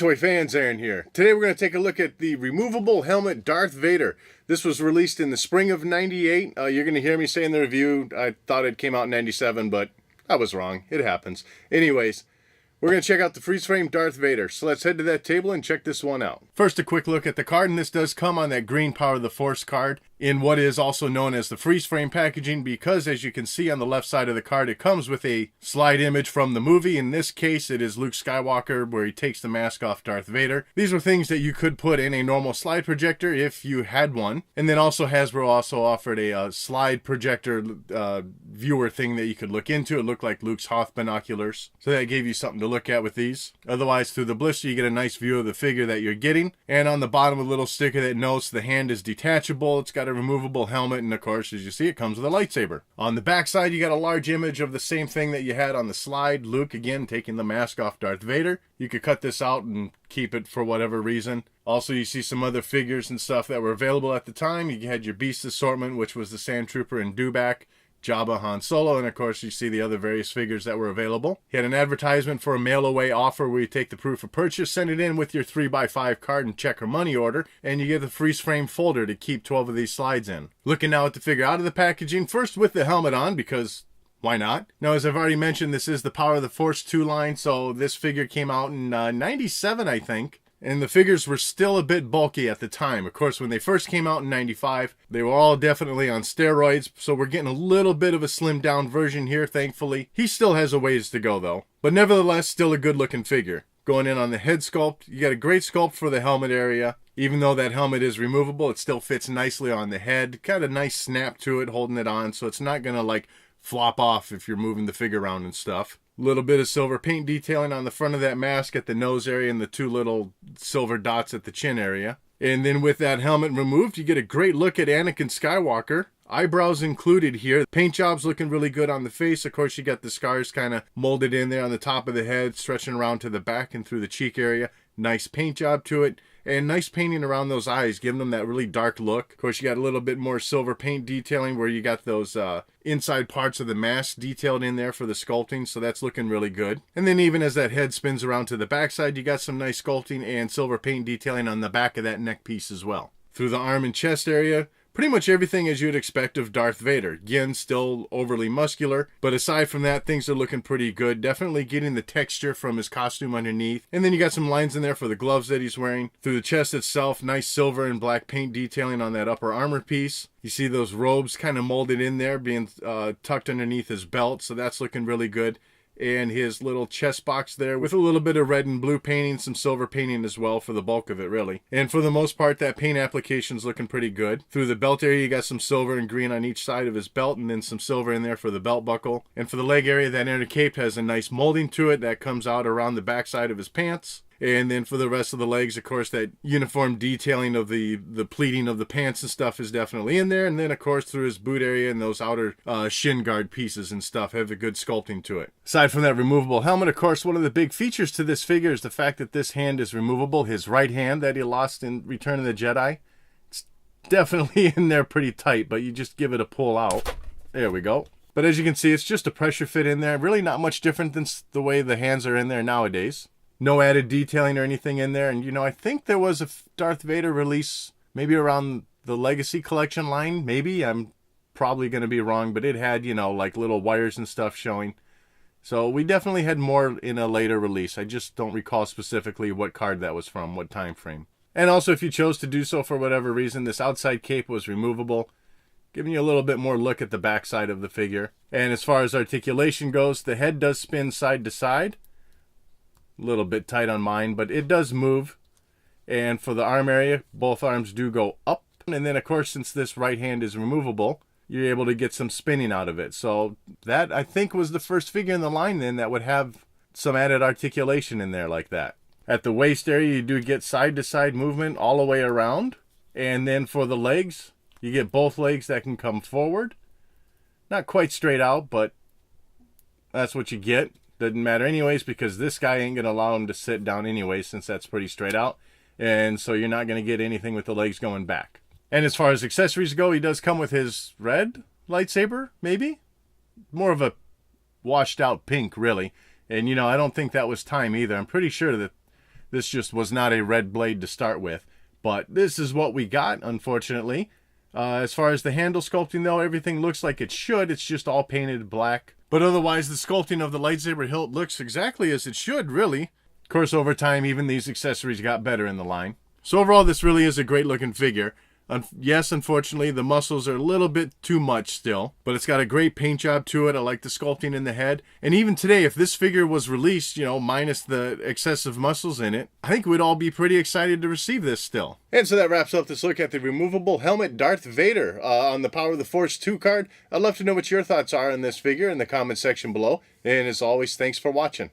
Toy fans, Aaron here. Today we're going to take a look at the removable helmet Darth Vader. This was released in the spring of '98. You're going to hear me say in the review, I thought it came out in '97, but I was wrong. It happens. Anyways, we're going to check out the freeze frame Darth Vader. So let's head to that table and check this one out. First, a quick look at the card, and this does come on that green Power of the Force card in what is also known as the freeze frame packaging, because as you can see on the left side of the card, it comes with a slide image from the movie. In this case, it is Luke Skywalker where he takes the mask off Darth Vader. These were things that you could put in a normal slide projector if you had one. And then also Hasbro also offered a slide projector viewer thing that you could look into. It looked like Luke's Hoth binoculars. So that gave you something to look at with these. Otherwise, through the blister, you get a nice view of the figure that you're getting. And on the bottom, a little sticker that notes the hand is detachable. It's got a removable helmet, and of course, as you see, it comes with a lightsaber. On the back side, you got a large image of the same thing that you had on the slide. Luke, again, taking the mask off Darth Vader. You could cut this out and keep it for whatever reason. Also, you see some other figures and stuff that were available at the time. You had your Beast assortment, which was the Sand Trooper and Dewback, Jabba, Han Solo, and of course you see the other various figures that were available. He had an advertisement for a mail-away offer where you take the proof of purchase, send it in with your 3x5 card and check or money order, and you get the freeze frame folder to keep 12 of these slides in. Looking now at the figure out of the packaging, first with the helmet on, because why not? Now, as I've already mentioned, this is the Power of the Force 2 line, so this figure came out in '97, I think. And the figures were still a bit bulky at the time. Of course, when they first came out in '95, they were all definitely on steroids, so we're getting a little bit of a slimmed down version here, thankfully. He still has a ways to go, though. But nevertheless, still a good-looking figure. Going in on the head sculpt, you got a great sculpt for the helmet area. Even though that helmet is removable, it still fits nicely on the head. Got a nice snap to it, holding it on, so it's not going to, like, flop off if you're moving the figure around and stuff. A little bit of silver paint detailing on the front of that mask at the nose area and the two little silver dots at the chin area. And then with that helmet removed, you get a great look at Anakin Skywalker. Eyebrows included here. Paint job's looking really good on the face. Of course, you got the scars kind of molded in there on the top of the head, stretching around to the back and through the cheek area. Nice paint job to it. And nice painting around those eyes, giving them that really dark look. Of course, you got a little bit more silver paint detailing where you got those inside parts of the mask detailed in there for the sculpting, so that's looking really good. And then even as that head spins around to the backside, you got some nice sculpting and silver paint detailing on the back of that neck piece as well. Through the arm and chest area, pretty much everything as you'd expect of Darth Vader. Again, still overly muscular, but aside from that, things are looking pretty good. Definitely getting the texture from his costume underneath. And then you got some lines in there for the gloves that he's wearing. Through the chest itself, nice silver and black paint detailing on that upper armor piece. You see those robes kind of molded in there, being tucked underneath his belt, so that's looking really good. And his little chest box there with a little bit of red and blue painting, some silver painting as well for the bulk of it, really. And for the most part, that paint application's looking pretty good. Through the belt area, you got some silver and green on each side of his belt, and then some silver in there for the belt buckle. And for the leg area, that inner cape has a nice molding to it that comes out around the backside of his pants. And then for the rest of the legs, of course, that uniform detailing of the pleating of the pants and stuff is definitely in there. And then, of course, through his boot area and those outer shin guard pieces and stuff have a good sculpting to it. Aside from that removable helmet, of course, one of the big features to this figure is the fact that this hand is removable. His right hand that he lost in Return of the Jedi, it's definitely in there pretty tight, but you just give it a pull out. There we go. But as you can see, it's just a pressure fit in there. Really not much different than the way the hands are in there nowadays. No added detailing or anything in there. And, you know, I think there was a Darth Vader release maybe around the Legacy Collection line. Maybe. I'm probably going to be wrong. But it had, you know, like little wires and stuff showing. So we definitely had more in a later release. I just don't recall specifically what card that was from, what time frame. And also, if you chose to do so for whatever reason, this outside cape was removable, giving you a little bit more look at the backside of the figure. And as far as articulation goes, the head does spin side to side. A little bit tight on mine, but it does move. And for the arm area, both arms do go up. And then, of course, since this right hand is removable, you're able to get some spinning out of it. So that, I think, was the first figure in the line then that would have some added articulation in there like that. At the waist area, you do get side-to-side movement all the way around. And then for the legs, you get both legs that can come forward. Not quite straight out, but that's what you get. Doesn't matter anyways, because this guy ain't going to allow him to sit down anyway, since that's pretty straight out. And so you're not going to get anything with the legs going back. And as far as accessories go, he does come with his red lightsaber, maybe? More of a washed out pink, really. And, you know, I don't think that was time either. I'm pretty sure that This just was not a red blade to start with. But this is what we got, unfortunately. As far as the handle sculpting, though, everything looks like it should. It's just all painted black. But otherwise, the sculpting of the lightsaber hilt looks exactly as it should, really. Of course, over time, even these accessories got better in the line. So overall, this really is a great-looking figure. Yes, unfortunately, the muscles are a little bit too much still, but it's got a great paint job to it. I like the sculpting in the head. And even today, if this figure was released, you know, minus the excessive muscles in it, I think we'd all be pretty excited to receive this still. And so that wraps up this look at the removable helmet Darth Vader on the Power of the Force 2 card. I'd love to know what your thoughts are on this figure in the comment section below. And as always, thanks for watching.